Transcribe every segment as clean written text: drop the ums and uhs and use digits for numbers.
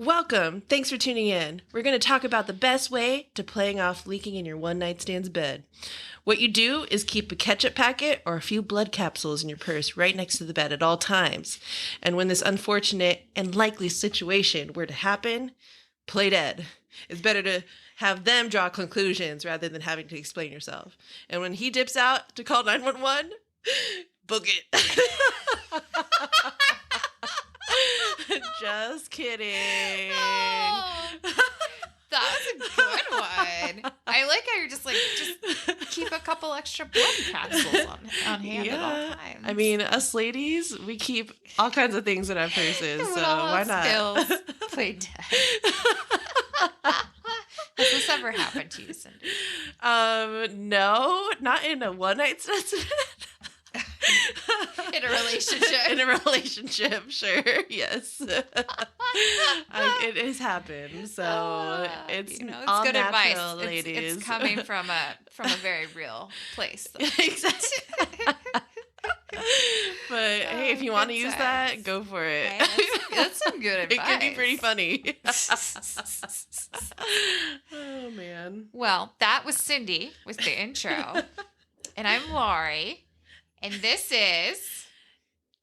Welcome. Thanks for tuning in. We're going to talk about the best way to playing off leaking in your one-night stand's bed. What you do is keep a ketchup packet or a few blood capsules in your purse right next to the bed at all times. And when this unfortunate and likely situation were to happen, play dead. It's better to have them draw conclusions rather than having to explain yourself. And when he dips out to call 911, book it. Just kidding. Oh, that was a good one. I like how you're just keep a couple extra blood capsules on hand at all times. I mean, us ladies, we keep all kinds of things in our purses, so why not? Skills, play dead. Has this ever happened to you, Cindy? No, not in a one-night stand. In a relationship? In a relationship, sure, yes. It has happened, so it's all good natural, advice. ladies. It's coming from a very real place. Exactly. But hey, if you want to use that, go for it. Hey, that's some good advice. It can be pretty funny. Oh, man. Well, that was Cindy with the intro. And I'm Laurie. And this is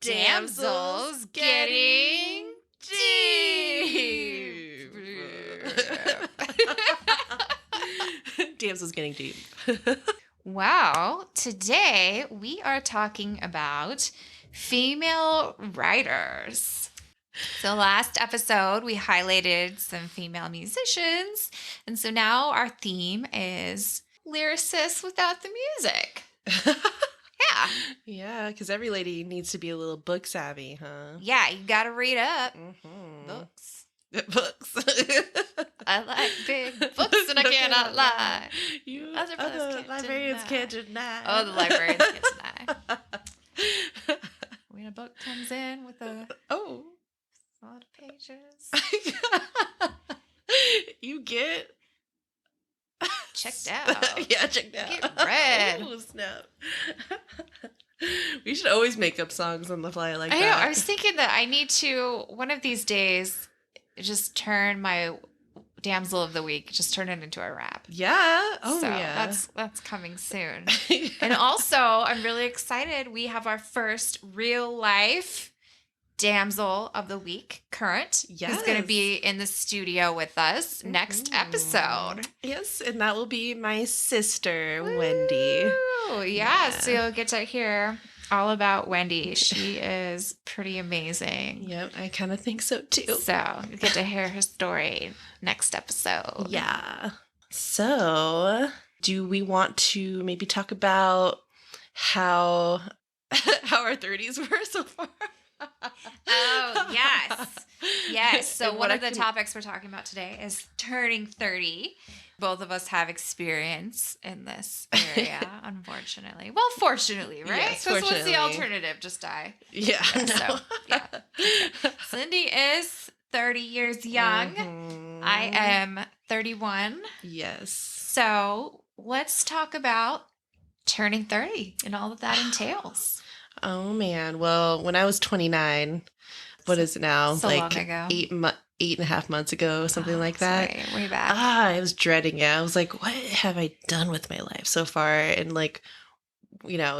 Damsels Getting Deep. Damsels Getting Deep. Wow. Today we are talking about female writers. So last episode we highlighted some female musicians. And so now our theme is lyricists without the music. Yeah. Yeah, because every lady needs to be a little book savvy, huh? Yeah, you got to read up. Mm-hmm. Books. Books. I like big books and I cannot lie. You Other librarians can't deny. Oh, the librarians can't deny. When a book comes in with a lot of pages. You get... checked out. Yeah, checked out. Get read. Oh, snap. We should always make up songs on the fly like that. I know. I was thinking that I need to, one of these days, just turn my Damsel of the Week, just turn it into a rap. Yeah. Oh, so yeah. That's coming soon. And also, I'm really excited. We have our first real life Damsel of the Week current. Yes. Who's going to be in the studio with us next episode. Yes, and that will be my sister, Wendy. Oh, yeah. So you'll get to hear all about Wendy. She is pretty amazing. Yep, I kind of think so too. So you get to hear her story next episode. Yeah. So, do we want to maybe talk about how our 30s were so far? Oh, yes. Yes. So one of the topics we're talking about today is turning 30. Both of us have experience in this area, unfortunately. Well, fortunately, right? Yes, Because what's the fortunately. alternative? Just die. Yeah. Yeah, No. so, yeah. Okay. Cindy is 30 years young. Mhm. I am 31. Yes. So let's talk about turning 30 and all that entails. Oh, man. Well, when I was 29, what is it now? So like long ago. 8.5 months ago, something like that. Way back. I was dreading it. I was like, what have I done with my life so far? And like,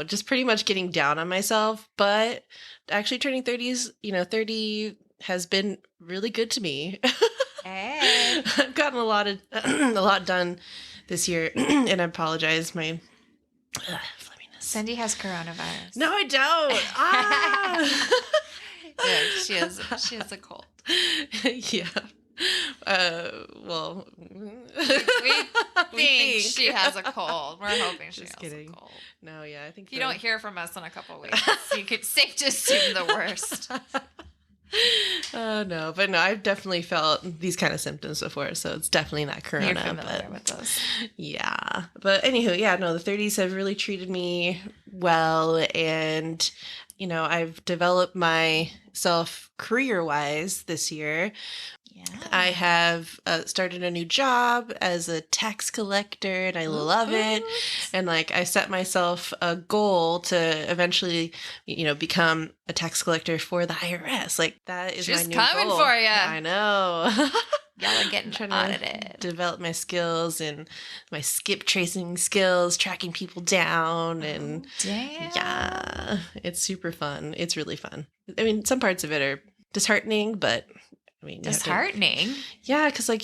just pretty much getting down on myself. But actually turning 30 has been really good to me. Hey. I've gotten a lot done this year. And I apologize. My flabiness. Cindy has coronavirus. No, I don't. Yeah, she has a cold. Yeah. Well, we think she has a cold. We're hoping she has a cold. No, yeah, I think if you don't hear from us in a couple of weeks, you could safe to assume the worst. Oh, no. But no, I've definitely felt these kind of symptoms before, so it's definitely not corona. You're familiar with those. Yeah. But anywho, yeah, no, the 30s have really treated me well, and I've developed myself career-wise this year. Yeah. I have started a new job as a tax collector, and I love it. And like, I set myself a goal to eventually, become a tax collector for the IRS. Like, that is She's my new coming goal. for you. I know. Y'all are getting trying audited. to develop my skills and my skip tracing skills, tracking people down, and damn. yeah, it's super fun. It's really fun. I mean, some parts of it are disheartening, but I mean, disheartening. Yeah, because like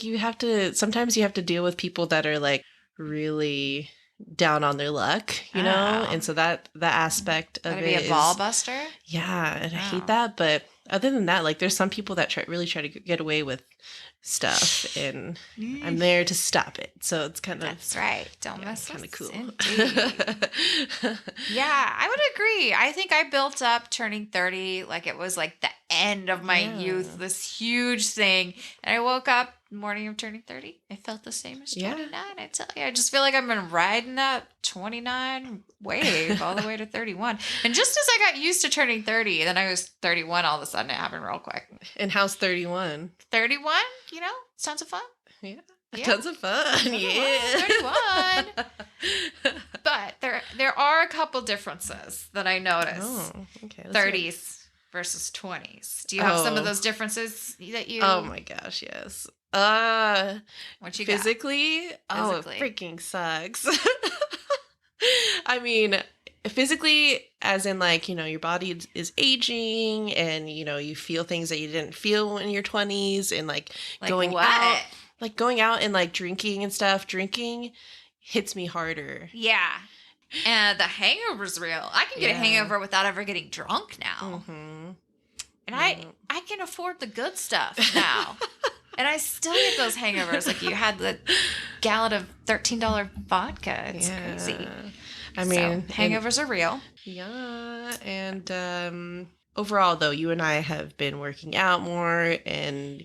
sometimes you have to deal with people that are like really down on their luck, and so that aspect of it be a ball buster. Yeah, and I hate that. But other than that, like, there's some people that really try to get away with stuff, and I'm there to stop it. So it's kind of that's right. Don't mess with kind of cool. Yeah, I would agree. I think I built up turning 30 like it was like the end of my youth, this huge thing, and I woke up the morning of turning 30. I felt the same as 29. I tell you, I just feel like I've been riding that 29 wave all the way to 31. And just as I got used to turning 30, then I was 31 all of a sudden. It happened real quick. And how's 31? 31, tons of fun. Yeah. Tons of fun. Yeah. 31. But there are a couple differences that I notice. Oh, okay. 30s versus 20s. Do you have some of those differences that you... Oh my gosh, yes. What you physically? Oh, it freaking sucks. I mean, physically, as in like, your body is aging, and, you feel things that you didn't feel in your 20s, and like going what? out. Like going out and like drinking and stuff. Drinking hits me harder. Yeah. And the hangover's real. I can get a hangover without ever getting drunk now. Mm-hmm. And I can afford the good stuff now. And I still get those hangovers. Like, you had the gallon of $13 vodka. It's crazy. I mean, hangovers are real. Yeah. And overall, though, you and I have been working out more, and,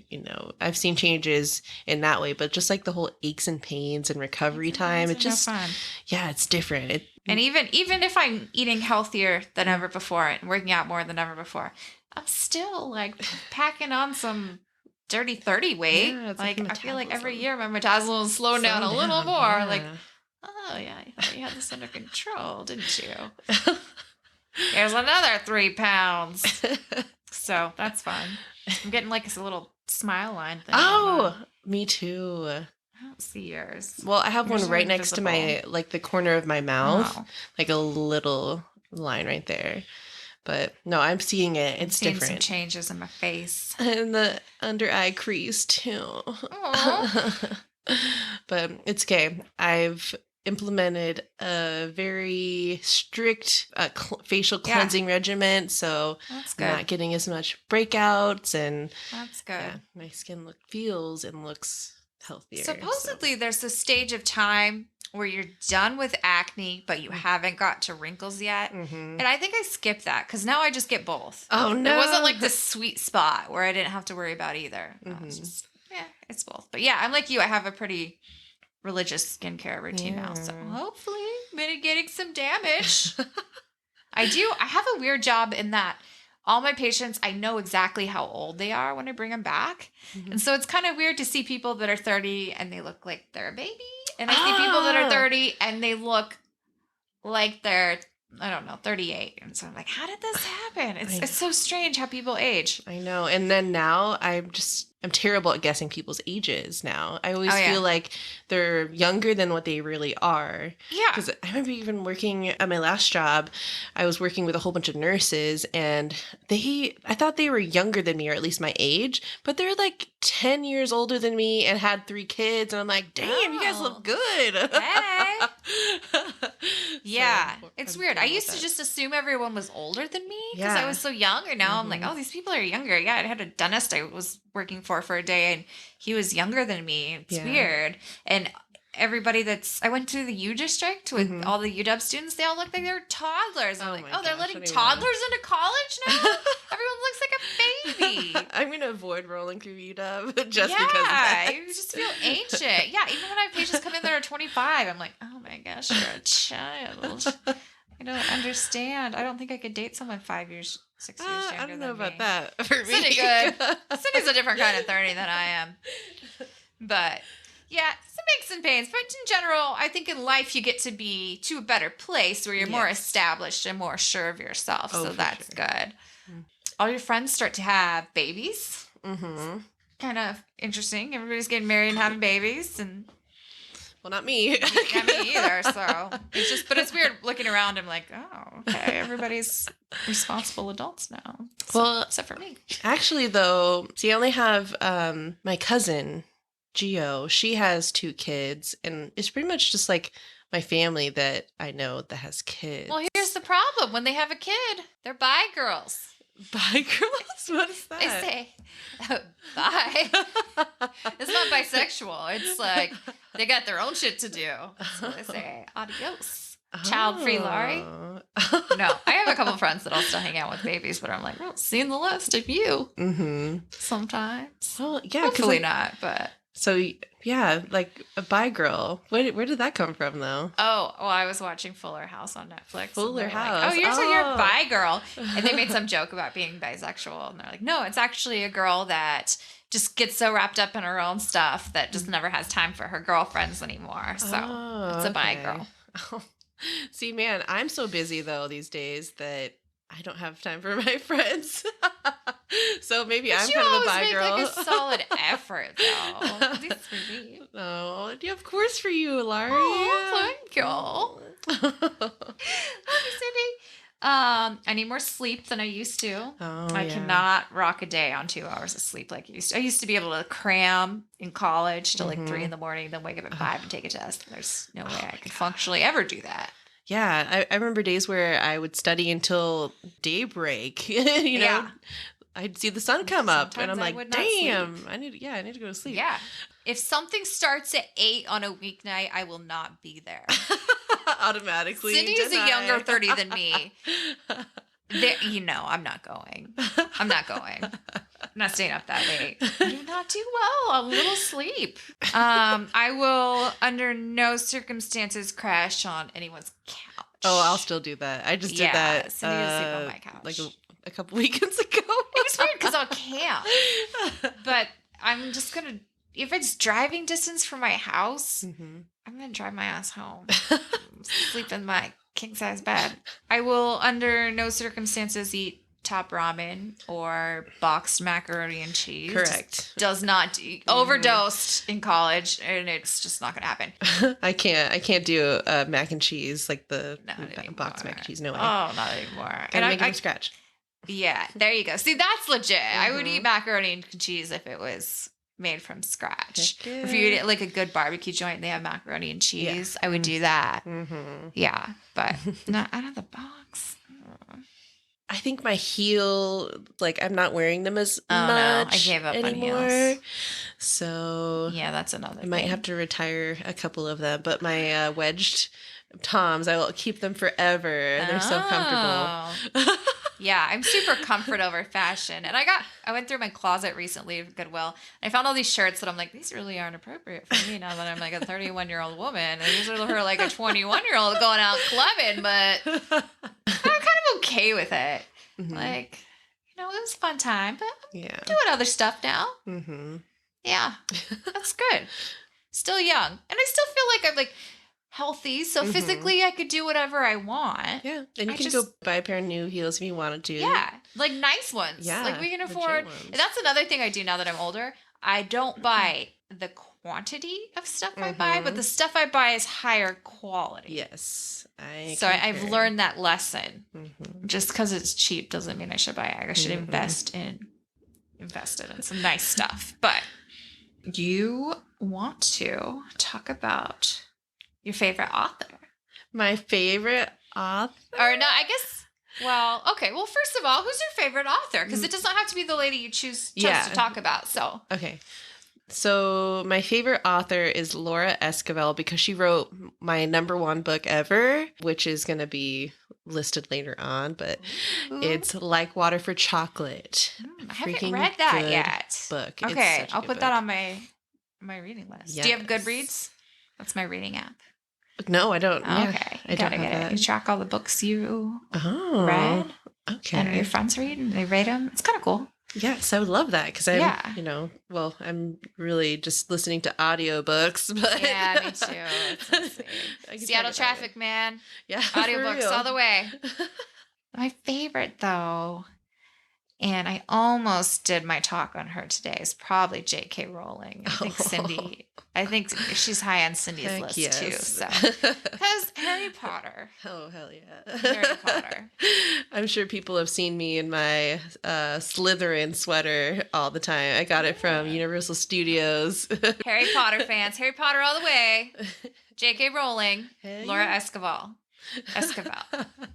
I've seen changes in that way. But just like the whole aches and pains and recovery time, it's just fun. Yeah, it's different. And even if I'm eating healthier than ever before and working out more than ever before, I'm still like packing on some dirty 30 weight. Yeah, like I feel like every year my metabolism is slowing down a little more. Yeah. Like, oh yeah, I thought you had this under control, didn't you? Here's another 3 pounds. So that's fun. I'm getting like a little smile line thing. Oh, me too. I don't see yours. Well, I have one right next to my, like, the corner of my mouth. Like a little line right there. But no, I'm seeing it. It's different. Some changes in my face. And the under eye crease too. But it's okay. I've implemented a very strict facial cleansing regimen, so I'm not getting as much breakouts, and that's good. Yeah, my skin feels and looks healthier. Supposedly, there's a stage of time where you're done with acne, but you haven't got to wrinkles yet. Mm-hmm. And I think I skipped that because now I just get both. Oh, no. It wasn't like this sweet spot where I didn't have to worry about either. Mm-hmm. It's just, it's both. But yeah, I'm like you. I have a pretty religious skincare routine now. So hopefully mitigating some damage. I have a weird job in that all my patients, I know exactly how old they are when I bring them back. Mm-hmm. And so it's kind of weird to see people that are 30 and they look like they're a baby. And I see people that are 30 and they look like they're, 38. And so I'm like, how did this happen? It's so strange how people age. I know. And then now I'm terrible at guessing people's ages now. I always feel like they're younger than what they really are. Yeah. Because I remember even working at my last job, I was working with a whole bunch of nurses, and I thought they were younger than me, or at least my age, but they're like 10 years older than me and had 3 kids. And I'm like, damn, you guys look good. Hey. Yeah. It's weird. I used to just assume everyone was older than me because I was so young. And now I'm like, oh, these people are younger. Yeah. I had a dentist I was working for a day, and he was younger than me. It's weird. And everybody I went to the U district with all the UW students, they all look like they're toddlers. I'm like, they're letting toddlers into college now? Everyone looks like a baby. I'm going to avoid rolling through UW just because of that. Yeah, you just feel ancient. Yeah, even when I have patients come in that are 25, I'm like, oh my gosh, you're a child. I don't understand. I don't think I could date someone 5 years 6 years younger I don't know than about me. that for me. Pretty good. Cindy's a different kind of 30 than I am. But yeah, some aches and pains. But in general, I think in life you get to be to a better place where you're more established and more sure of yourself. So that's good. All your friends start to have babies. Mm-hmm. Kind of interesting. Everybody's getting married and having babies, and well, not me. not me either. So it's just, but it's weird looking around. I'm like, oh, okay, everybody's responsible adults now. So, well, except for me. Actually, though, see, I only have my cousin Gio. She has 2 kids, and it's pretty much just like my family that I know that has kids. Well, here's the problem: when they have a kid, they're bi girls. Bi girls? What is that? They say bi. It's not bisexual. It's like they got their own shit to do. So they say adios. Child-free Laurie. No, I have a couple friends that I'll still hang out with babies, but I'm like, well, seeing the list of you sometimes. Well, yeah. Hopefully not, but. So, yeah, like a bi girl. Where did that come from, though? Oh, well, I was watching Fuller House on Netflix. Fuller House. Like, you're a bi girl. And they made some joke about being bisexual. And they're like, no, it's actually a girl that just gets so wrapped up in her own stuff that just never has time for her girlfriends anymore. So it's a bi girl. Oh. See, man, I'm so busy, though, these days that I don't have time for my friends. So maybe I'm kind of a bi girl. You always make like a solid effort, though. At least for me. Oh, yeah, of course for you, Laurie. Oh, thank you. Love you, Cindy. I need more sleep than I used to. I cannot rock a day on 2 hours of sleep like I used to. I used to be able to cram in college till like 3 a.m, then wake up at 5 and take a test. There's no way I could functionally ever do that. Yeah, I remember days where I would study until daybreak. you know, I'd see the sun come up, and I'm like, "Damn, I need to go to sleep." Yeah, if something starts at 8 on a weeknight, I will not be there. Automatically, Cindy is a younger 30 than me. I'm not going. I'm not staying up that late. I do not do well on little sleep. I will, under no circumstances, crash on anyone's couch. Oh, I'll still do that. I just did that. Cindy would sleep on my couch. Like a couple weekends ago. It was weird because I'll camp. But I'm just going to, if it's driving distance from my house, I'm going to drive my ass home. Sleep in my king-size bed. I will, under no circumstances, eat top ramen or boxed macaroni and cheese. Correct. Does not overdosed in college, and it's just not going to happen. I can't do mac and cheese like the boxed mac and cheese. No way. Oh, not anymore. And make it from scratch. Yeah, there you go. See, that's legit. I would eat macaroni and cheese if it was made from scratch. If you eat like a good barbecue joint and they have macaroni and cheese, I would do that. Yeah, but not out of the box. I think my heel, like I'm not wearing them as much no, I gave up anymore. On heels. So yeah, that's another I might have to retire a couple of them, but my wedged Toms, I will keep them forever. They're so comfortable. Yeah, I'm super comfort over fashion. And I went through my closet recently at Goodwill. And I found all these shirts that I'm like, these really aren't appropriate for me now that I'm like a 31-year-old woman. And these are for like a 21-year-old going out clubbing, but I'm kind of okay with it. Like, it was a fun time, but I'm doing other stuff now. Yeah, that's good. Still young. And I still feel like I'm like healthy, so physically I could do whatever I want. Yeah, and you can go buy a pair of new heels if you wanted to. Yeah, like nice ones. Yeah, like we can afford. That's another thing I do now that I'm older. I don't buy the quantity of stuff I buy, but the stuff I buy is higher quality. Yes, I've learned that lesson. Just because it's cheap doesn't mean I should buy it. I should invest it in some nice stuff. But you want to talk about your favorite author? My favorite author? Or no, I guess. Well, okay. Well, first of all, who's your favorite author? Because it does not have to be the lady you chose to talk about. So okay. So my favorite author is Laura Esquivel because she wrote my #1 book ever, which is going to be listed later on, but it's Like Water for Chocolate. I haven't read that yet. Book. Okay, I'll put that on my reading list. Yes. Do you have Goodreads? That's my reading app. No, I don't. Okay, you gotta get it. You track all the books you read. Okay. And your friends read and they rate them. It's kind of cool. Yes, I would love that because I'm really just listening to audiobooks. But Yeah, me too. It's so sweet. Seattle traffic, man. Yeah, audiobooks all the way. My favorite, though, and I almost did my talk on her today, is probably J.K. Rowling. I think she's high on Cindy's list too. So, because Harry Potter. Oh, hell yeah. Harry Potter. I'm sure people have seen me in my Slytherin sweater all the time. I got it from Universal Studios. Harry Potter fans. Harry Potter all the way. J.K. Rowling. Hey. Laura Esquivel.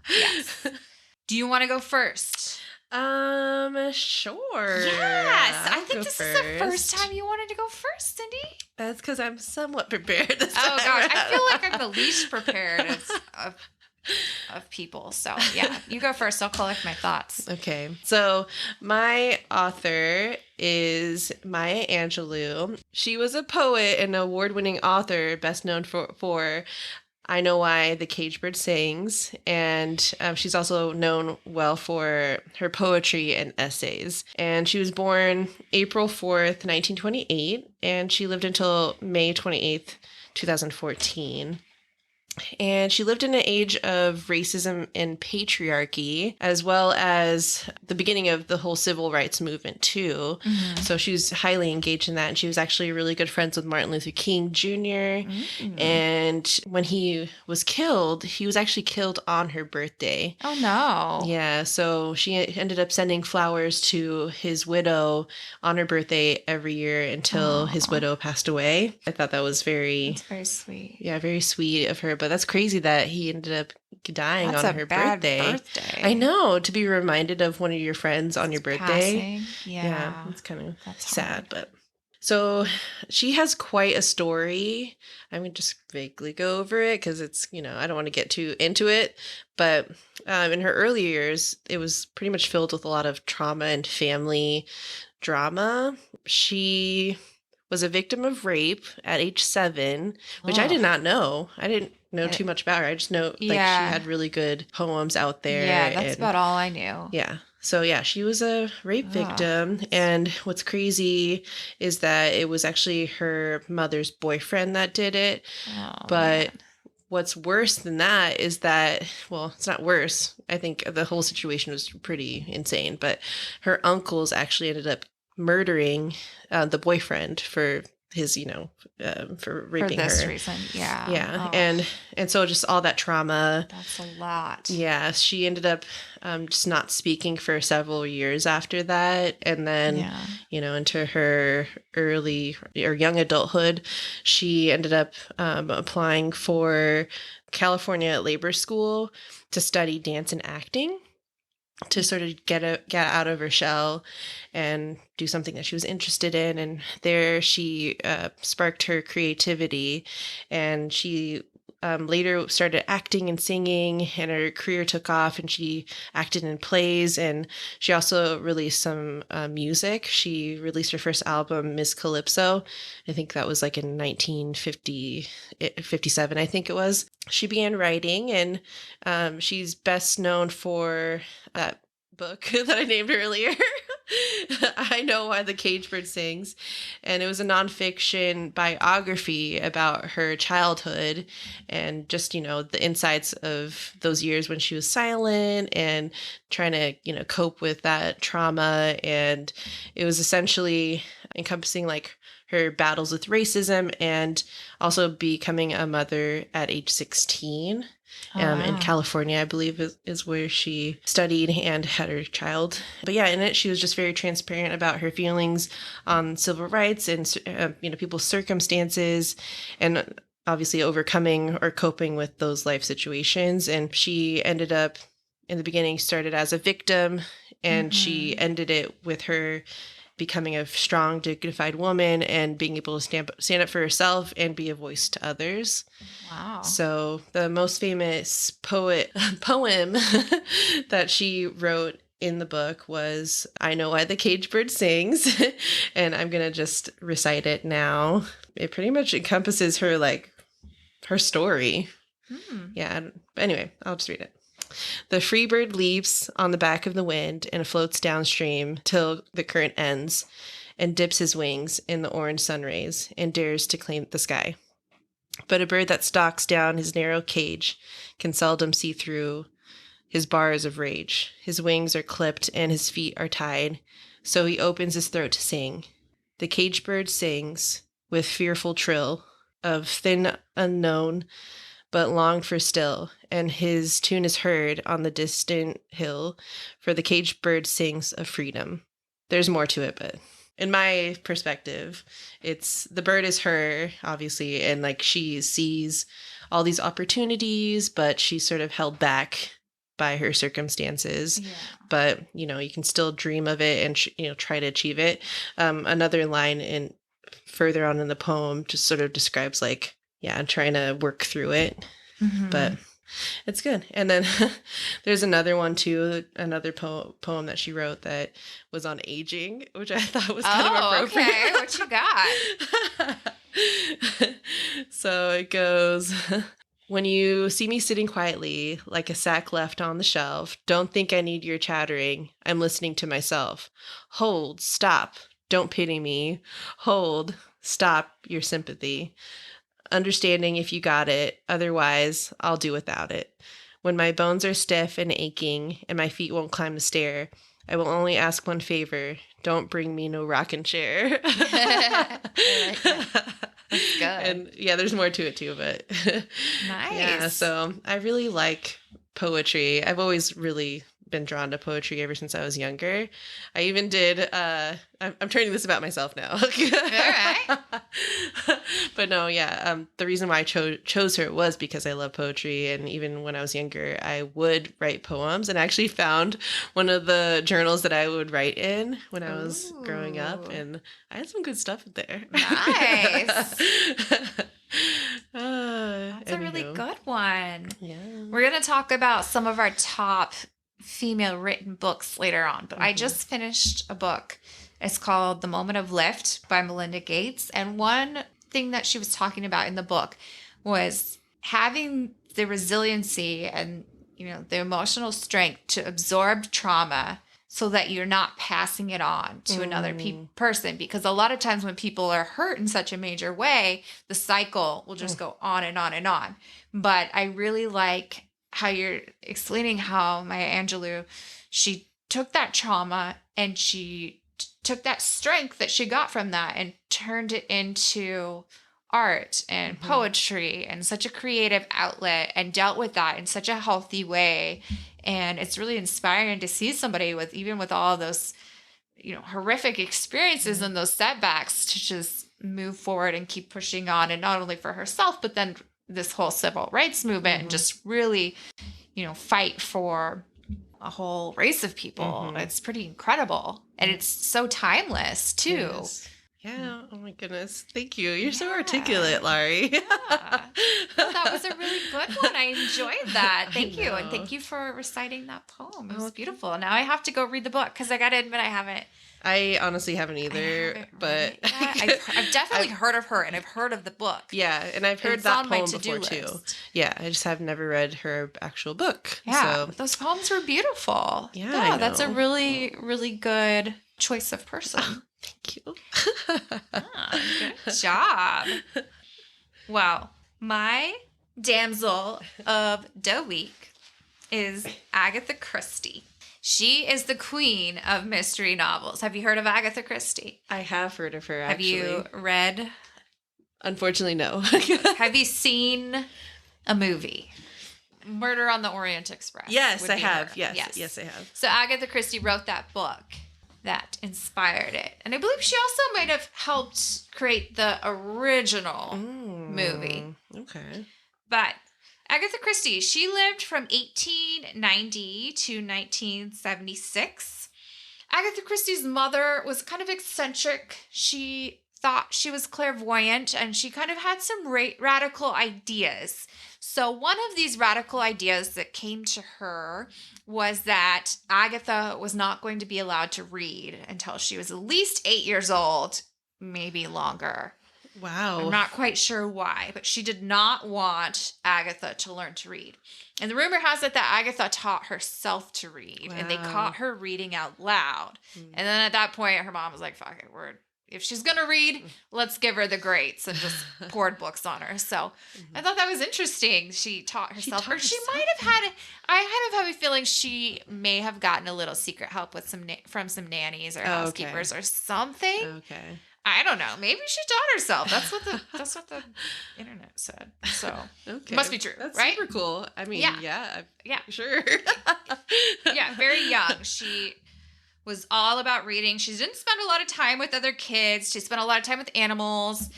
Yes. Do you want to go first? Sure. Yes. I'll I think this is the first time you wanted to go first, Cindy. That's because I'm somewhat prepared this time. Oh, gosh. I feel like I'm the least prepared of people. So, yeah, you go first. I'll collect my thoughts. Okay. So, my author is Maya Angelou. She was a poet and award-winning author, best known for I Know Why the Caged Bird Sings, and she's also known well for her poetry and essays. And she was born April 4th, 1928, and she lived until May 28th, 2014. And she lived in an age of racism and patriarchy, as well as the beginning of the whole civil rights movement, too. Mm-hmm. So she was highly engaged in that. And she was actually really good friends with Martin Luther King Jr. Mm-hmm. And when he was killed, he was actually killed on her birthday. Oh, no. Yeah. So she ended up sending flowers to his widow on her birthday every year until his widow passed away. I thought that was That's very sweet. Yeah, very sweet of her. But that's crazy that he ended up dying on her birthday. I know, to be reminded of one of your friends on your birthday. Passing. Yeah, it's kind of sad, hard. But so she has quite a story. I'm going to just vaguely go over it because it's, I don't want to get too into it. But in her early years, it was pretty much filled with a lot of trauma and family drama. She was a victim of rape at age 7, which I did not know. I didn't know too much about her. I just know she had really good poems out there. Yeah, that's about all I knew. Yeah. So she was a rape victim. And what's crazy is that it was actually her mother's boyfriend that did it. But what's worse than that is that, well, it's not worse. I think the whole situation was pretty insane. But her uncles actually ended up murdering the boyfriend for his, for raping her. For this reason, yeah. Yeah, and so just all that trauma. That's a lot. Yeah, she ended up just not speaking for several years after that, and then, into her early or young adulthood, she ended up applying for California Labor School to study dance and acting, to sort of get out of her shell and do something that she was interested in. And there she sparked her creativity, and she later started acting and singing, and her career took off, and she acted in plays, and she also released some music. She released her first album, Miss Calypso. I think that was like in 1957, I think it was. She began writing, and she's best known for that book that I named earlier. I Know Why the Caged Bird Sings. And it was a nonfiction biography about her childhood and just, the insights of those years when she was silent and trying to, cope with that trauma. And it was essentially encompassing like her battles with racism and also becoming a mother at age 16. In California, I believe is where she studied and had her child. But in it, she was just very transparent about her feelings on civil rights and, people's circumstances and obviously overcoming or coping with those life situations. And she ended up, in the beginning, started as a victim, and she ended it with her becoming a strong, dignified woman and being able to stand up for herself and be a voice to others. Wow. So the most famous poem that she wrote in the book was I Know Why the Caged Bird Sings. And I'm going to just recite it now. It pretty much encompasses her story. Yeah. Anyway, I'll just read it. The free bird leaps on the back of the wind and floats downstream till the current ends and dips his wings in the orange sun rays and dares to claim the sky. But a bird that stalks down his narrow cage can seldom see through his bars of rage. His wings are clipped and his feet are tied, so he opens his throat to sing. The caged bird sings with fearful trill of thin unknown, but longed for still, and his tune is heard on the distant hill, for the caged bird sings of freedom. There's more to it, but in my perspective, it's the bird is her, obviously, and like she sees all these opportunities, but she's sort of held back by her circumstances. Yeah. But, you know, you can still dream of it and, try to achieve it. Another line in further on in the poem just sort of describes like, yeah, trying to work through it. Mm-hmm. But it's good. And then there's another one too, another poem that she wrote that was on aging, which I thought was kind of appropriate. Okay. What you got? So it goes, when you see me sitting quietly like a sack left on the shelf, don't think I need your chattering. I'm listening to myself. Hold, stop. Don't pity me. Hold, stop your sympathy. Understanding if you got it, otherwise I'll do without it. When my bones are stiff and aching and my feet won't climb the stair, I will only ask one favor. Don't bring me no rocking chair. I like that. That's good. And yeah, there's more to it too, but nice. Yeah, so I really like poetry. I've always really been drawn to poetry ever since I was younger. I even did, I'm turning this about myself now. All right. But no, yeah, the reason why I chose her was because I love poetry. And even when I was younger, I would write poems, and I actually found one of the journals that I would write in when I was growing up, and I had some good stuff there. Nice. That's a really good one. Yeah. We're going to talk about some of our top female written books later on, but I just finished a book. It's called The Moment of Lift by Melinda Gates. And one thing that she was talking about in the book was having the resiliency and, the emotional strength to absorb trauma so that you're not passing it on to another person. Because a lot of times when people are hurt in such a major way, the cycle will just go on and on and on. But I really like how you're explaining how Maya Angelou, she took that trauma and she took that strength that she got from that and turned it into art and poetry and such a creative outlet, and dealt with that in such a healthy way. And it's really inspiring to see somebody with all those, horrific experiences and those setbacks to just move forward and keep pushing on, and not only for herself, but then this whole civil rights movement and just really, fight for a whole race of people. It's pretty incredible. And it's so timeless too. Yes. Yeah. Oh my goodness. Thank you. You're so articulate, Laurie. Yeah. Well, that was a really good one. I enjoyed that. Thank you. And thank you for reciting that poem. It was beautiful. Now I have to go read the book because I got to admit I haven't. I honestly haven't either, but I've definitely heard of her, and I've heard of the book. Yeah, and I've heard that poem before too. Yeah, I just have never read her actual book. Yeah, but those poems were beautiful. Yeah, that's a really, really good choice of person. Thank you. Good job. Well, my damsel of the week is Agatha Christie. She is the queen of mystery novels. Have you heard of Agatha Christie? I have heard of her, actually. Have you read? Unfortunately, no. Have you seen a movie? Murder on the Orient Express. Yes, I have. Yes, I have. So Agatha Christie wrote that book that inspired it. And I believe she also might have helped create the original movie. Okay. But Agatha Christie, she lived from 1890 to 1976. Agatha Christie's mother was kind of eccentric. She thought she was clairvoyant, and she kind of had some radical ideas. So one of these radical ideas that came to her was that Agatha was not going to be allowed to read until she was at least 8 years old, maybe longer. Wow. I'm not quite sure why, but she did not want Agatha to learn to read. And the rumor has it that Agatha taught herself to read, and they caught her reading out loud. And then at that point, her mom was like, fuck it, if she's going to read, let's give her the greats, and just poured books on her. So I thought that was interesting. She taught herself. Might have had, I kind of have a feeling she may have gotten a little secret help with from some nannies or housekeepers or something. Okay. I don't know. Maybe she taught herself. That's what the internet said. So it must be true. That's right? super cool. I mean, yeah, sure. Yeah, very young. She was all about reading. She didn't spend a lot of time with other kids. She spent a lot of time with animals.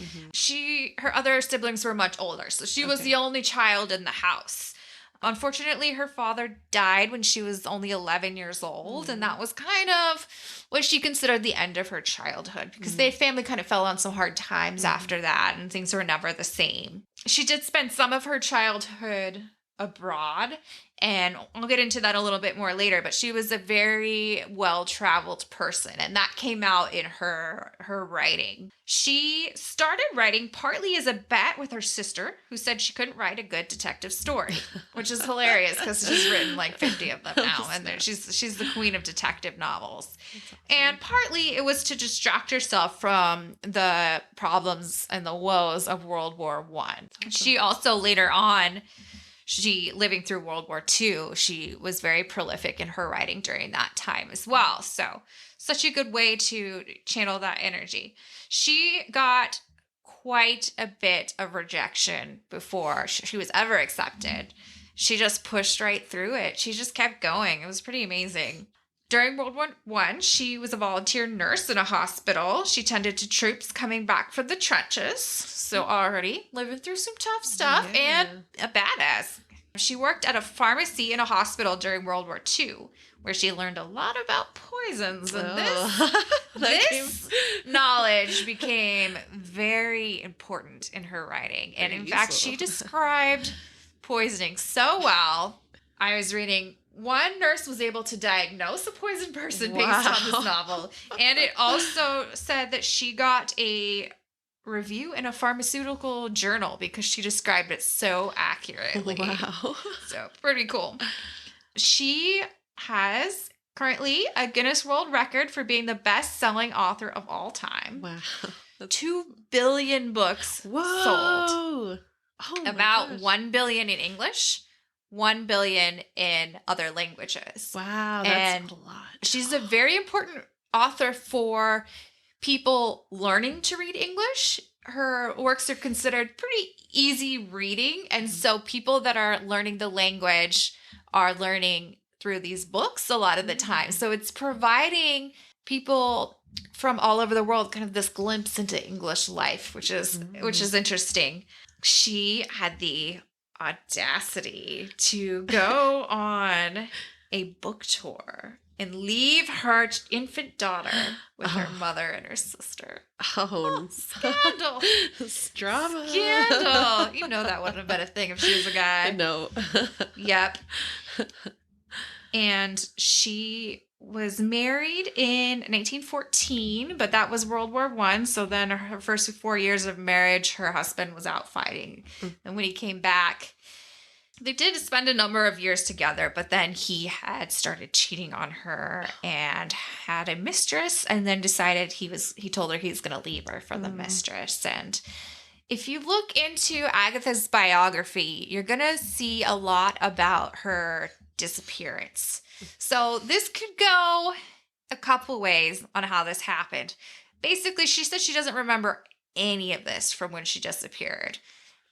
Her other siblings were much older, so she was the only child in the house. Unfortunately, her father died when she was only 11 years old, and that was kind of what she considered the end of her childhood, because their family kind of fell on some hard times after that, and things were never the same. She did spend some of her childhood abroad, and I'll get into that a little bit more later, but she was a very well-traveled person, and that came out in her writing. She started writing partly as a bet with her sister, who said she couldn't write a good detective story, which is hilarious because she's written like 50 of them now, and she's the queen of detective novels. Awesome. And partly it was to distract herself from the problems and the woes of World War I. Awesome. She also later on, living through World War II, she was very prolific in her writing during that time as well. So such a good way to channel that energy. She got quite a bit of rejection before she was ever accepted. She just pushed right through it. She just kept going. It was pretty amazing. During World War I, she was a volunteer nurse in a hospital. She tended to troops coming back from the trenches. So already living through some tough stuff and a badass. She worked at a pharmacy in a hospital during World War II, where she learned a lot about poisons. And this knowledge became very important in her writing. And in fact, she described poisoning so well. I was reading, one nurse was able to diagnose a poisoned person based on this novel. And it also said that she got a review in a pharmaceutical journal because she described it so accurately. Wow. So pretty cool. She has currently a Guinness World Record for being the best-selling author of all time. Wow. 2 billion books sold. Oh about gosh. 1 billion in English, 1 billion in other languages. Wow, that's a lot. She's a very important author for people learning to read English. Her works are considered pretty easy reading, and so people that are learning the language are learning through these books a lot of the time. So it's providing people from all over the world kind of this glimpse into English life, which is interesting. She had the audacity to go on a book tour and leave her infant daughter with her mother and her sister. Oh, scandal. Drama. Scandal. You know that wouldn't have been a thing if she was a guy. No. Yep. And she was married in 1914, but that was World War I. So then her first 4 years of marriage, her husband was out fighting. And when he came back, they did spend a number of years together, but then he had started cheating on her and had a mistress, and then decided he told her he was going to leave her for the mistress. And if you look into Agatha's biography, you're going to see a lot about her disappearance. So this could go a couple ways on how this happened. Basically, she said she doesn't remember any of this from when she disappeared.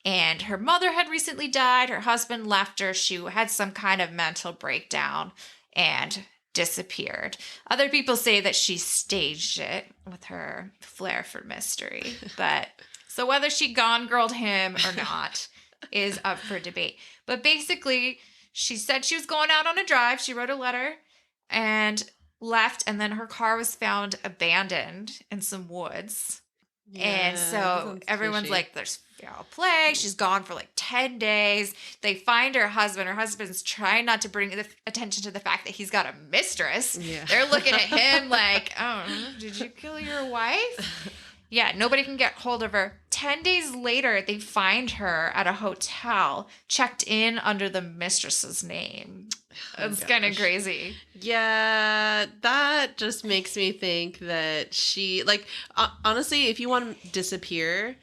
And her mother had recently died. Her husband left her. She had some kind of mental breakdown and disappeared. Other people say that she staged it with her flair for mystery. But so whether she gone girled him or not is up for debate. But basically, she said she was going out on a drive. She wrote a letter and left. And then her car was found abandoned in some woods. Yeah, and so everyone's fishy. Like, there's foul play. She's gone for like 10 days. They find her husband. Her husband's trying not to bring the attention to the fact that he's got a mistress. Yeah. They're looking at him like, oh, did you kill your wife? Yeah, nobody can get hold of her. 10 days later, they find her at a hotel, checked in under the mistress's name. It's kind of crazy. Yeah, that just makes me think that she, like, honestly, if you want to disappear,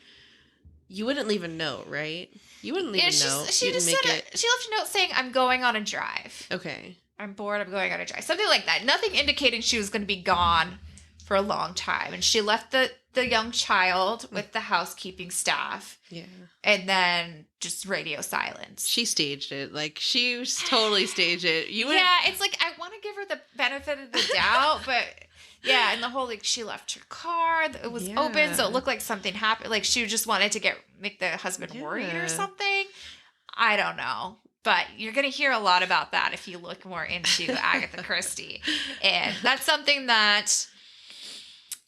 you wouldn't leave a note, right? You wouldn't leave a note. She just said she left a note saying, "I'm going on a drive. Okay. I'm bored. I'm going on a drive." Something like that. Nothing indicating she was going to be gone for a long time. And she left the young child with the housekeeping staff. Yeah. And then just radio silence. She staged it. Like, she totally staged it. Yeah, it's like, I want to give her the benefit of the doubt, but yeah, and the whole, like, she left her car. It was open, so it looked like something happened. Like, she just wanted to make the husband worried or something. I don't know. But you're going to hear a lot about that if you look more into Agatha Christie. And that's something that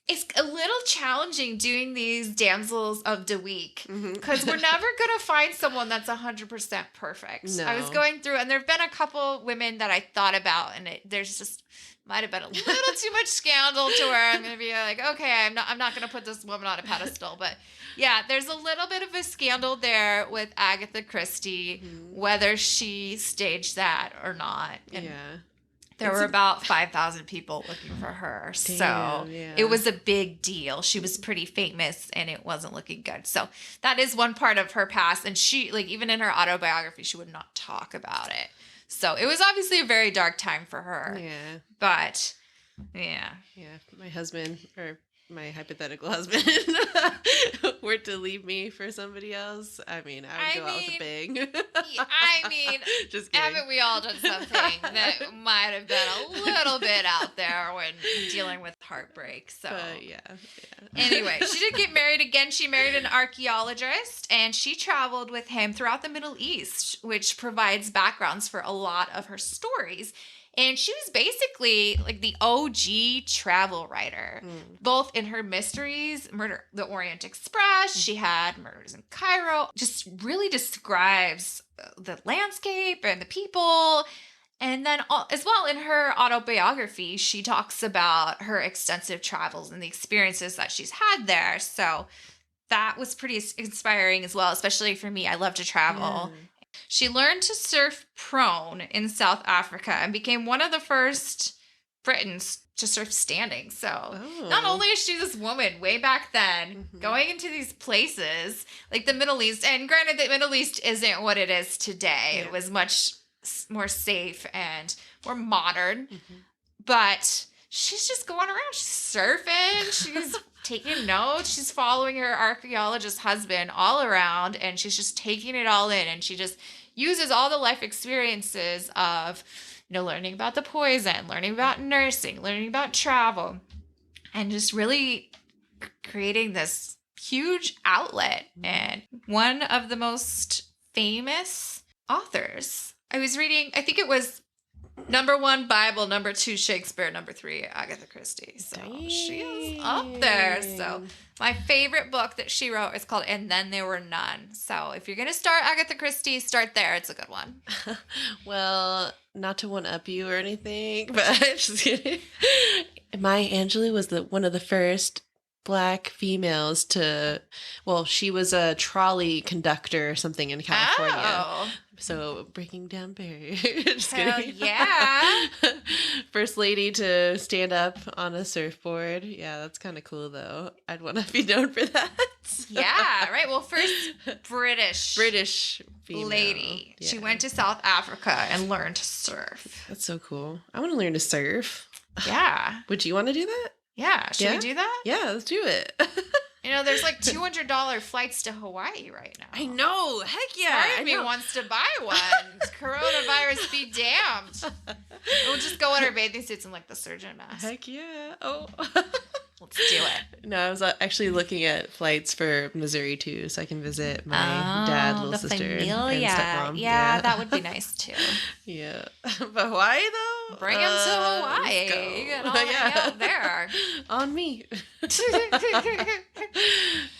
it's a little challenging doing these Damsels of the Week because we're never going to find someone that's 100% perfect. No. I was going through, and there have been a couple women that I thought about, and there's just might have been a little too much scandal to where I'm going to be like, okay, I'm not going to put this woman on a pedestal. But yeah, there's a little bit of a scandal there with Agatha Christie, whether she staged that or not. And there were about 5,000 people looking for her. So it was a big deal. She was pretty famous and it wasn't looking good. So that is one part of her past. And she, like, even in her autobiography, she would not talk about it. So it was obviously a very dark time for her. Yeah. But, yeah. Yeah. My husband, or my hypothetical husband, were to leave me for somebody else, I mean, I would go out with a bang. I mean, just kidding. Haven't we all done something that might have been a little bit out there when dealing with heartbreak? So, yeah. Anyway, she did get married again. She married an archaeologist, and she traveled with him throughout the Middle East, which provides backgrounds for a lot of her stories. And she was basically like the OG travel writer, both in her mysteries, Murder, the Orient Express. She had Murders in Cairo. Just really describes the landscape and the people. And then as well in her autobiography, she talks about her extensive travels and the experiences that she's had there. So that was pretty inspiring as well, especially for me. I love to travel. Yeah. She learned to surf prone in South Africa and became one of the first Britons to surf standing. So not only is she this woman way back then going into these places like the Middle East, and granted the Middle East isn't what it is today. It was much more safe and more modern, but she's just going around. She's surfing. She's taking notes. She's following her archaeologist husband all around, and she's just taking it all in. And she just uses all the life experiences of, learning about the poison, learning about nursing, learning about travel, and just really creating this huge outlet. And one of the most famous authors. I was reading, I think it was number 1 Bible, number 2 Shakespeare, number 3 Agatha Christie. So she is up there. So my favorite book that she wrote is called And Then There Were None. So if you're going to start Agatha Christie, start there. It's a good one. Well, not to one-up you or anything, but just kidding. Maya Angelou was one of the first Black females to, she was a trolley conductor or something in California. Oh. So breaking down barriers. Just kidding. Yeah. First lady to stand up on a surfboard. Yeah, that's kind of cool though. I'd want to be known for that. Yeah, right. Well, first British female lady. Yeah. She went to South Africa and learned to surf. That's so cool. I want to learn to surf. Yeah. Would you want to do that? Yeah. Should we do that? Yeah, let's do it. There's like $200 flights to Hawaii right now. I know. Heck yeah. Part of me wants to buy one. Coronavirus be damned. We'll just go in our bathing suits and like the surgeon mask. Heck yeah. Oh. Let's do it. No, I was actually looking at flights for Missouri too, so I can visit my dad, little sister, and stepmom. Yeah, that would be nice too. Yeah. But Hawaii though? Bring him to Hawaii. You can all hang out there. On me.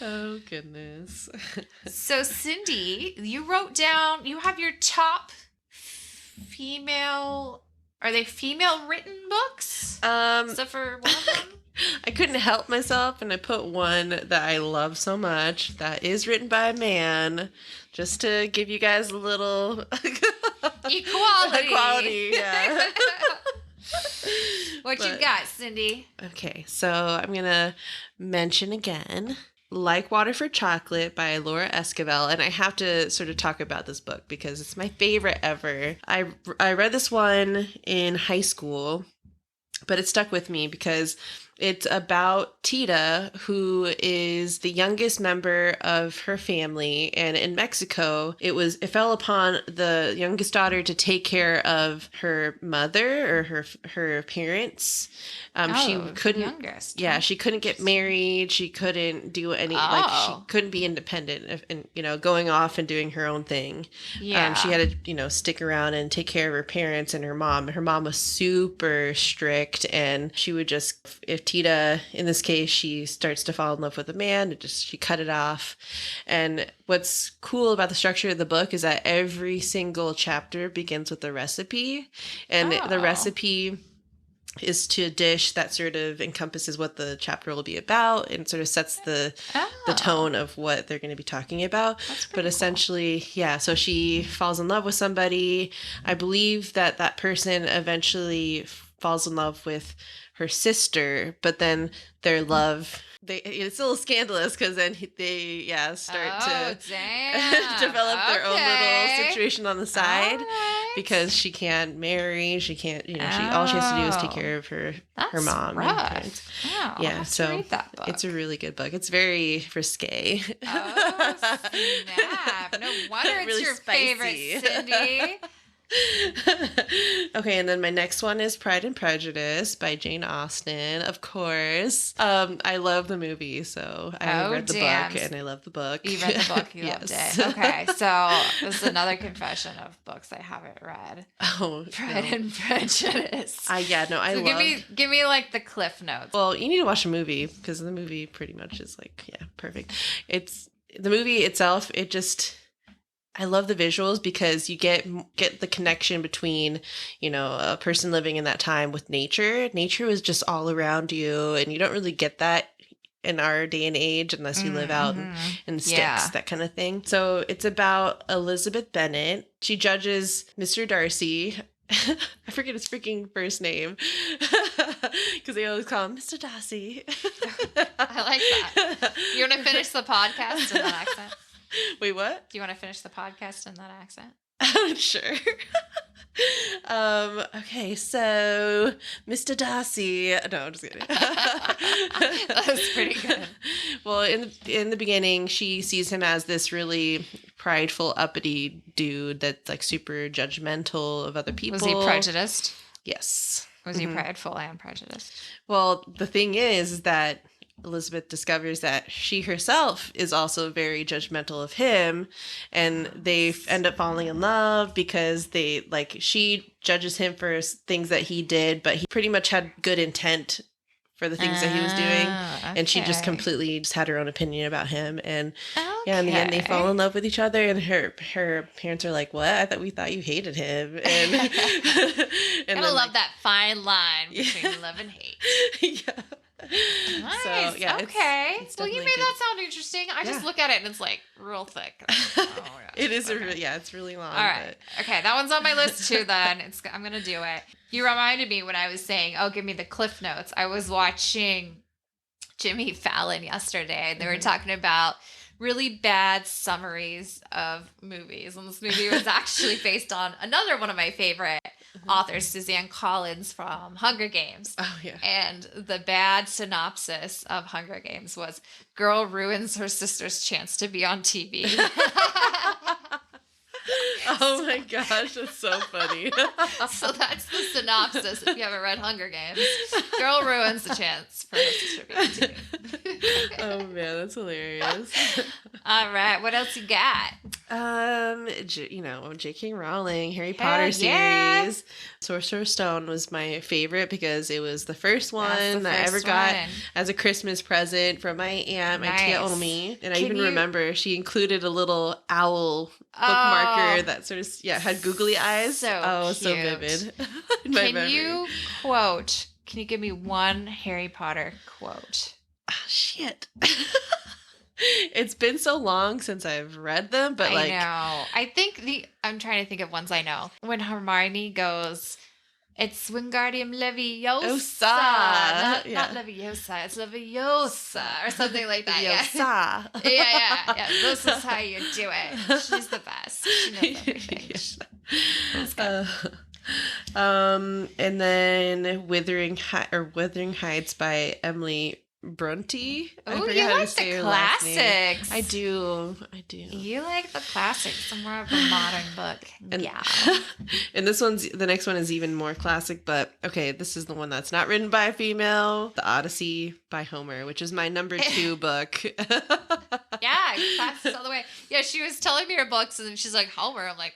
Oh, goodness. So, Cindy, you wrote down, you have your top female Are they female written books? Except for one of them? I couldn't help myself, and I put one that I love so much that is written by a man, just to give you guys a little equality. Yeah. What you got, Cindy? Okay, so I'm gonna mention again Like Water for Chocolate by Laura Esquivel, and I have to sort of talk about this book because it's my favorite ever. I read this one in high school, but it stuck with me because it's about Tita, who is the youngest member of her family. And in Mexico, it fell upon the youngest daughter to take care of her mother or her parents. She couldn't. Youngest. Yeah, she couldn't get married. She couldn't do any. She couldn't be independent and going off and doing her own thing. Yeah. She had to stick around and take care of her parents and her mom. Her mom was super strict, and she would just, if Tita, in this case, she starts to fall in love with a man, she cut it off. And what's cool about the structure of the book is that every single chapter begins with a recipe, and the recipe is to a dish that sort of encompasses what the chapter will be about and sort of sets the tone of what they're going to be talking about. But essentially, so she falls in love with somebody. I believe that person eventually falls in love with her sister, but then their love, it's a little scandalous because then they start to develop their own little situation on the side. Because she can't marry, she can't, all she has to do is take care of her mom. Rough. And parents. Wow, yeah, so read that book. It's a really good book. It's very risque. Oh, snap. No wonder it's really your spicy. favorite, Cindy. Okay, and then my next one is Pride and Prejudice by Jane Austen, of course. I love the movie, so I read the book and I love the book. You read the book, you loved it. Okay, so this is another confession of books I haven't read. Oh, Pride and Prejudice. I love. Give me like the cliff notes. Well, you need to watch a movie because the movie pretty much is perfect. It's the movie itself. I love the visuals because you get the connection between, a person living in that time with nature. Nature was just all around you, and you don't really get that in our day and age unless you live out in the sticks, that kind of thing. So it's about Elizabeth Bennet. She judges Mr. Darcy. I forget his freaking first name because they always call him Mr. Darcy. I like that. You want to finish the podcast in that accent? Wait, what? Do you want to finish the podcast in that accent? Sure. Okay, so Mr. Darcy. No, I'm just kidding. That was pretty good. Well, in the beginning, she sees him as this really prideful, uppity dude that's like super judgmental of other people. Was he prejudiced? Yes. Was he prideful and prejudiced? Well, the thing is that Elizabeth discovers that she herself is also very judgmental of him, and they end up falling in love because she judges him for things that he did, but he pretty much had good intent for the things that he was doing. Okay. And she just completely just had her own opinion about him. And in the end they fall in love with each other, and her parents are like, what? We thought you hated him. And and I love that fine line between love and hate. Yeah. Nice. So, yeah, okay. it's Well, you made that sound interesting. I just look at it and it's like real thick. It is it's really long. All right. But... Okay, that one's on my list too. Then I'm gonna do it. You reminded me when I was saying, "Oh, give me the cliff notes." I was watching Jimmy Fallon yesterday, and they were talking about really bad summaries of movies, and this movie was actually based on another one of my favorite authors, Suzanne Collins from Hunger Games. Oh, yeah. And the bad synopsis of Hunger Games was, girl ruins her sister's chance to be on TV. Oh my gosh, that's so funny. So that's the synopsis if you haven't read Hunger Games. Girl ruins the chance for her sister to be on TV. Oh man, that's hilarious. All right, what else you got? J.K. Rowling, Harry Hell Potter yeah. series. Sorcerer's Stone was my favorite because it was the first one That's the that I ever first got one. as a Christmas present from my aunt, my Tia Nice. Omi. And I Can even you- remember she included a little owl Oh, bookmarker that sort of, had googly eyes. so so cute. vivid in my Can memory. Can you give me one Harry Potter quote? Oh, shit. It's been so long since I've read them, but I know. I'm trying to think of ones I know. When Hermione goes, it's Wingardium Leviosa. Not Leviosa, it's Leviosa or something like that. Leviosa. Yeah. This is how you do it. She's the best. She knows everything. And then Wuthering Heights by Emily Bronte. Oh, you like the classics. I do. You like the classics. I'm more of a modern book. Yeah. And the next one is even more classic, but okay, this is the one that's not written by a female. The Odyssey by Homer, which is my number 2 book. Yeah, classics all the way. Yeah, she was telling me her books and then she's like, Homer. I'm like,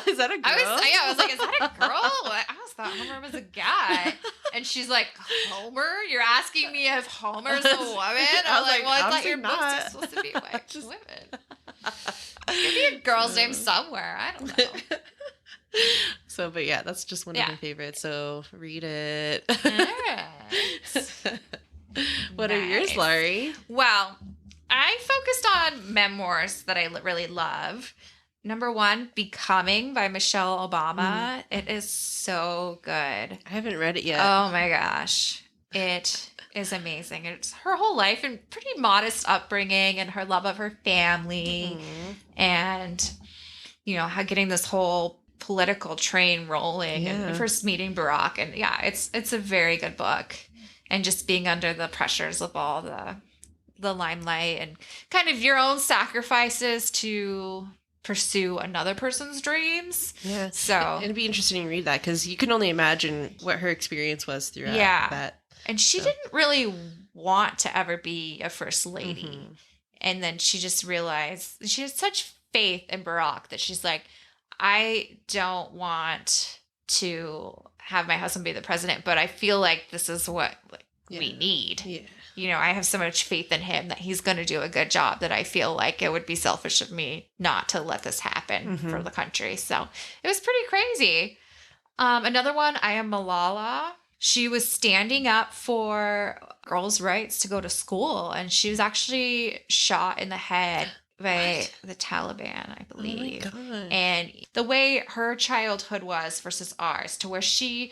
is that a girl? I was like, is that a girl? I always thought Homer was a guy. And she's like, Homer? You're asking me if Homer's a woman? I was like, well, I thought your books are supposed to be like women. Maybe a girl's name somewhere. I don't know. But yeah, that's just one of my favorites. So read it. All right. What are yours, Laurie? Well, I focused on memoirs that I really love. Number 1, Becoming by Michelle Obama. It is so good. I haven't read it yet. Oh my gosh. It is amazing. It's her whole life and pretty modest upbringing and her love of her family and, how getting this whole political train rolling and first meeting Barack. And it's a very good book. And just being under the pressures of all the limelight and kind of your own sacrifices to pursue another person's dreams. Yeah. So it'd be interesting to read that because you can only imagine what her experience was throughout that. And she didn't really want to ever be a first lady. And then she just realized she had such faith in Barack that she's like, I don't want to have my husband be the president, but I feel like this is what we need. Yeah. I have so much faith in him that he's going to do a good job that I feel like it would be selfish of me not to let this happen for the country. So it was pretty crazy. Another one, I Am Malala. She was standing up for girls' rights to go to school, and she was actually shot in the head by the Taliban, I believe. Oh my God. And the way her childhood was versus ours, to where she,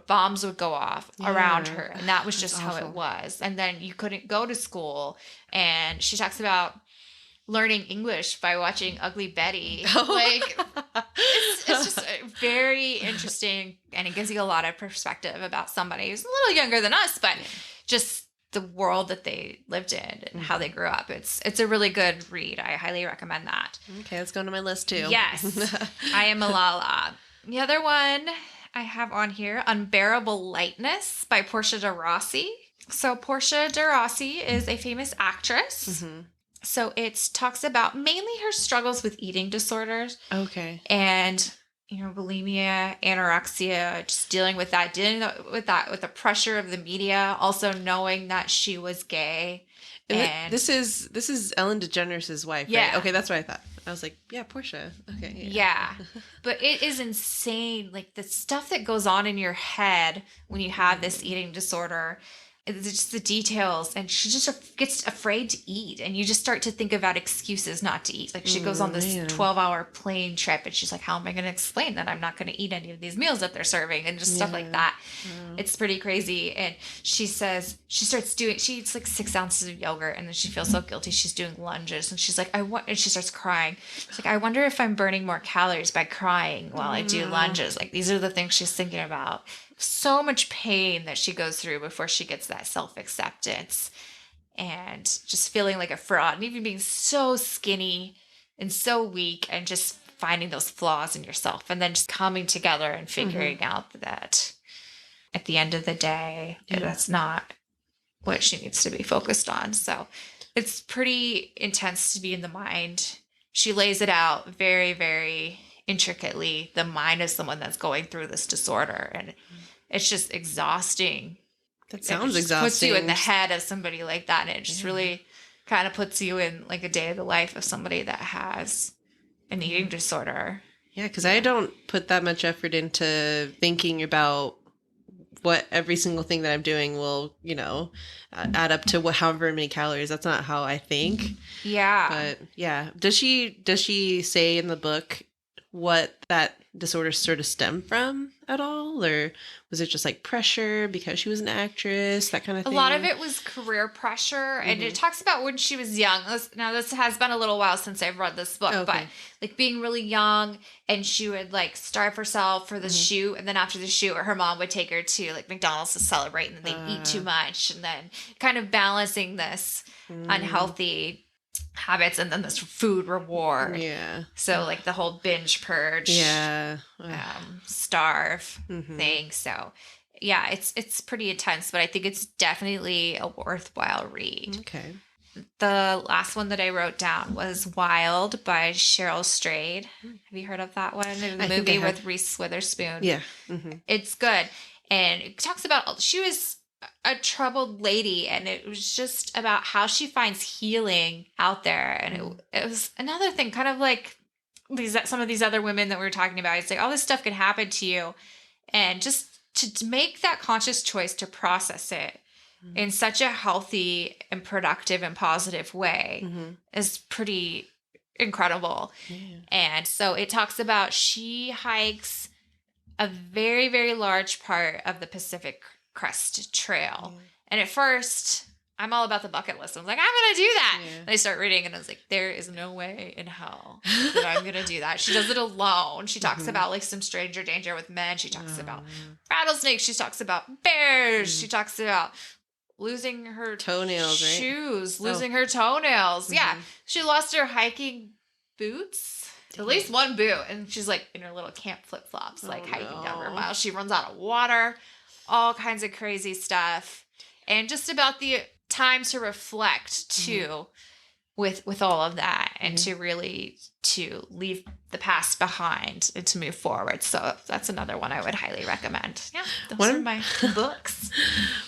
bombs would go off around her. And that was just how it was. And then you couldn't go to school. And she talks about learning English by watching Ugly Betty. It's just very interesting. And it gives you a lot of perspective about somebody who's a little younger than us, but just the world that they lived in and how they grew up. It's a really good read. I highly recommend that. Okay, let's go to my list too. Yes. I Am Malala. The other one I have on here, Unbearable Lightness by Portia de Rossi. So Portia de Rossi is a famous actress. So it talks about mainly her struggles with eating disorders. Okay. And bulimia, anorexia, just dealing with the pressure of the media, also knowing that she was gay. And this is Ellen DeGeneres' wife, yeah. right? Okay, that's what I thought. I was like, yeah, Portia. Okay. Yeah. But it is insane. Like the stuff that goes on in your head when you have this eating disorder. It's just the details, and she just gets afraid to eat, and you just start to think about excuses not to eat. Like she goes on this 12-hour plane trip, and she's like, how am I going to explain that I'm not going to eat any of these meals that they're serving, and just stuff like that. It's pretty crazy. And she says she eats like 6 ounces of yogurt, and then she feels so guilty. She's doing lunges, and she's like, and she starts crying. She's like, I wonder if I'm burning more calories by crying while I do lunges. Like these are the things she's thinking about. So much pain that she goes through before she gets that self-acceptance, and just feeling like a fraud, and even being so skinny and so weak, and just finding those flaws in yourself, and then just coming together and figuring out that at the end of the day, that's not what she needs to be focused on. So it's pretty intense to be in the mind she lays it out very, very intricately, the mind of someone that's going through this disorder. And it's just exhausting. That sounds exhausting. Puts you in the exhausting. head of somebody like that. And it just really kind of puts you in like a day of the life of somebody that has an eating disorder. Yeah, because I don't put that much effort into thinking about what every single thing that I'm doing will, add up to however many calories. That's not how I think. Yeah. But yeah, does she say in the book what that disorder sort of stemmed from at all, or was it just like pressure because she was an actress, that kind of thing? A lot of it was career pressure, and it talks about when she was young. Now this has been a little while since I've read this book, but like being really young, and she would like starve herself for the shoot, and then after the shoot, her mom would take her to like McDonald's to celebrate, and then they'd eat too much, and then kind of balancing this unhealthy habits and then this food reward. Yeah. So like the whole binge purge. Yeah. Starve thing. So yeah, it's pretty intense, but I think it's definitely a worthwhile read. Okay. The last one that I wrote down was Wild by Cheryl Strayed. Have you heard of that one? The movie with Reese Witherspoon. Yeah. It's good. And it talks about, she was a troubled lady, and it was just about how she finds healing out there. And it was another thing, kind of like some of these other women that we were talking about. It's like all this stuff can happen to you, and just to make that conscious choice to process it in such a healthy and productive and positive way is pretty incredible. And so it talks about, she hikes a very, very large part of the Pacific Crest Trail. And at first, I'm all about the bucket list. I was like, I'm going to do that. And I start reading, and I was like, there is no way in hell that I'm going to do that. She does it alone. She talks about like some stranger danger with men. She talks about rattlesnakes. She talks about bears. She talks about losing her toenails, shoes, losing her toenails. Yeah. She lost her hiking boots. At least one boot. And she's like in her little camp flip-flops, like hiking down her mile. She runs out of water. All kinds of crazy stuff. And just about the time to reflect too with all of that, and to really to leave the past behind and to move forward. So that's another one I would highly recommend. Yeah, those are my books.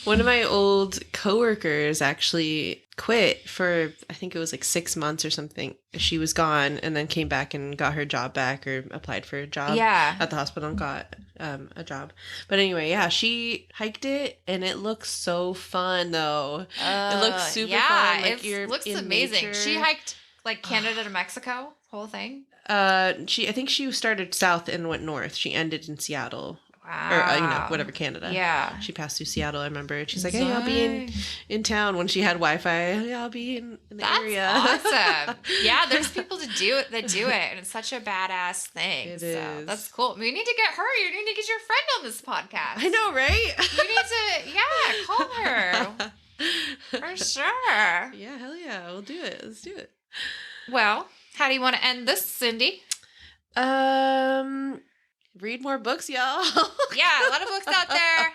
One of my old coworkers actually quit for, I think it was like 6 months or something. She was gone and then came back and got her job back, or applied for a job at the hospital and got a job. But anyway, yeah, she hiked it, and it looks so fun though. It looks super fun. Like, it looks amazing. Nature. She hiked like Canada to Mexico, whole thing. I think she started south and went north. She ended in Seattle. Wow. Or, whatever, Canada. Yeah. She passed through Seattle, I remember. She's like, hey, I'll be in town when she had Wi-Fi. Yeah, I'll be in the area. That's awesome. Yeah, there's people that do it, and it's such a badass thing. It is. That's cool. We need to get her. You need to get your friend on this podcast. I know, right? You need to, call her. For sure. Yeah, hell yeah. We'll do it. Let's do it. Well, how do you want to end this, Cindy? Read more books, y'all. Yeah, a lot of books out there.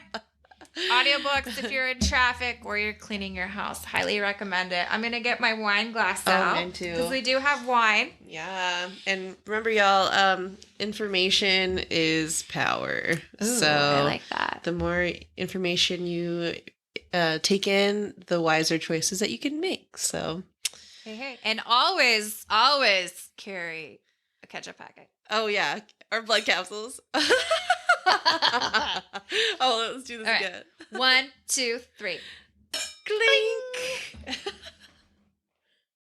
Audiobooks if you're in traffic or you're cleaning your house. Highly recommend it. I'm going to get my wine glass out. Mine too. Because we do have wine. Yeah. And remember, y'all, information is power. Ooh, so I like that. The more information you take in, the wiser choices that you can make. So. Hey. And always carry a ketchup packet. Oh, yeah. Or blood capsules. Let's do this again. 1, 2, 3. Clink.